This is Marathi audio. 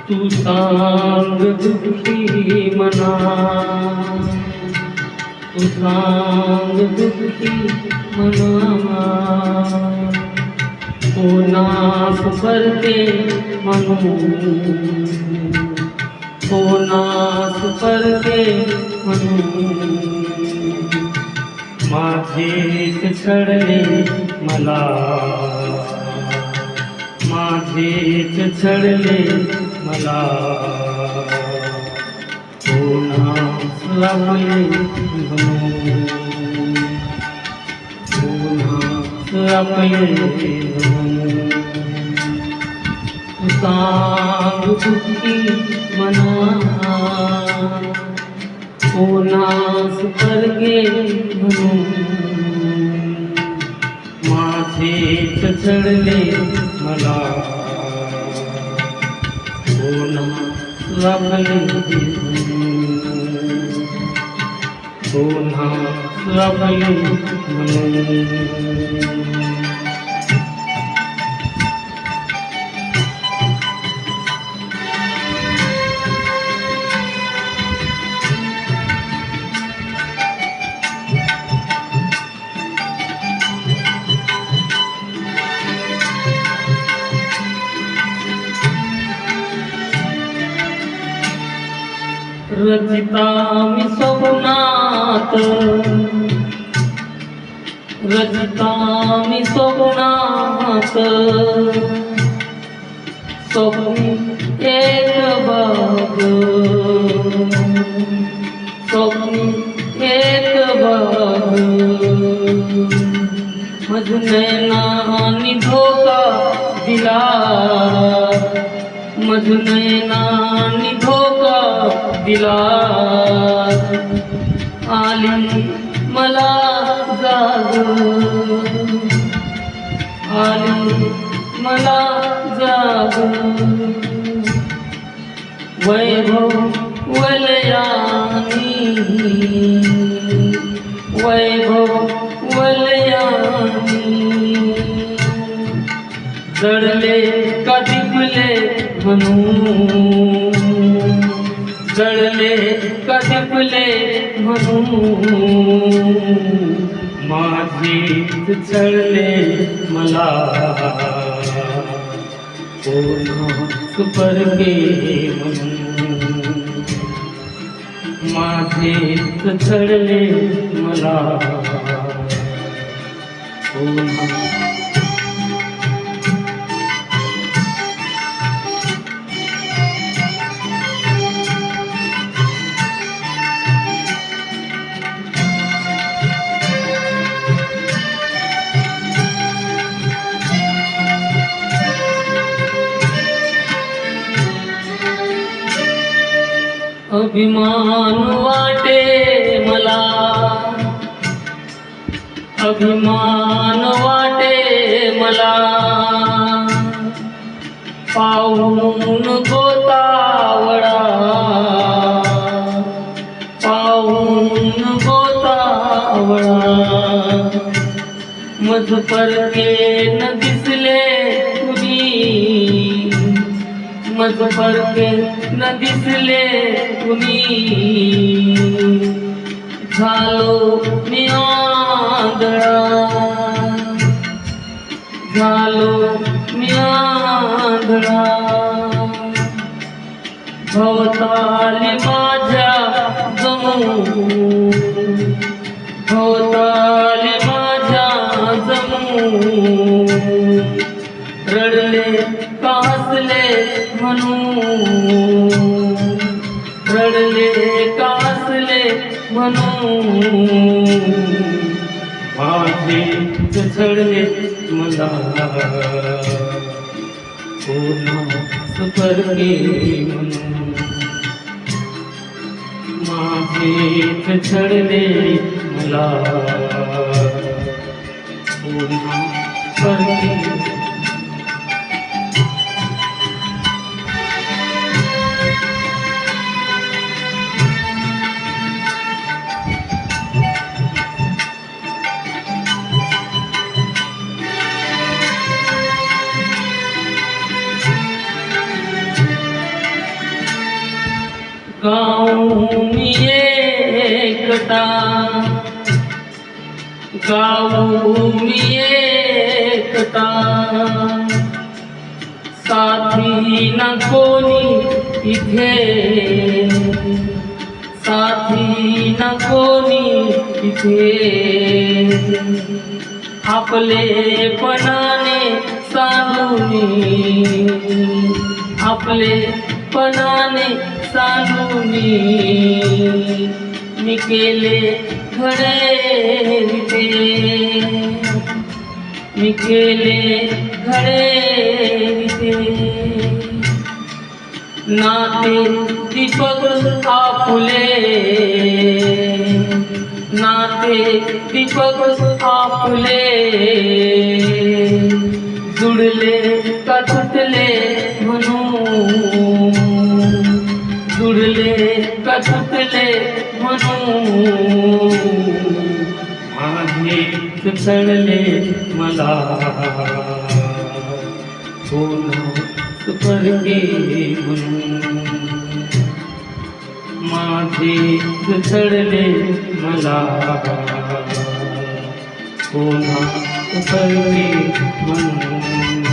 तू सांग दुःखी मना, तू सांग दुःखी मना, कोणास परते म्हणून, कोणास परते म्हणून, माझेच छळले मला, माझेच छळले मला, कोणास लागले म्हणून, कोणास लागले म्हणून, तू सांग दुःखी मना, कोणास परगे म्हणून, माझेच छळले मला, कोणास लागले म्हणून, कोणास लागले म्हणून. रचिता मी स्वप्नात, रचिता मी स्वप्नात, स्वप्नी एक बाग, स्वप्नी एक बाग, मज नयनानी धोका दिला, मज नयनानी धोका दिला, आली मला जाग, आली मला जाग, वैभव वलयानी, वैभव वलयानी, जळले का दिपले म्हणून, जळले का दिपले म्हणून, माझेच छळले मला, कोणास परगे म्हणून, माझेच छळले मला, कोणास. अभिमान वाटे मला, अभिमान वाटे मला, पाहून गोतावळा, पाहून गोतावळा, मज परके न दिसले कुणी, मज परके न दिसले कुणी, झालो मी आंधळा, झालो मी आंधळा, भवताली माझ्या जमू, भवताली माझ्या जमू, रडले का हसले म्हणून, रडले का हसले म्हणून, माझेच छळले मला, कोणास परगे म्हणून, माझेच छळले मला, कोणास परगे. एकटा गाऊ मी एकटा साथी न कोणी इथे साथी न कोणी इथे आपलेपणाने सांगुनी आपलेपणाने सांगुनी मी केले खरे रिते मी केले खरे रिते नाते दीपक आपुले नाते दीपक आपुले जुडले का तुटले म्हणून जुडले का तुटले म्हणून माझे चढले मला पुन्हा स्वर्गे म्हणून माझे चढले मला पुन्हा स्वर्गे म्हणून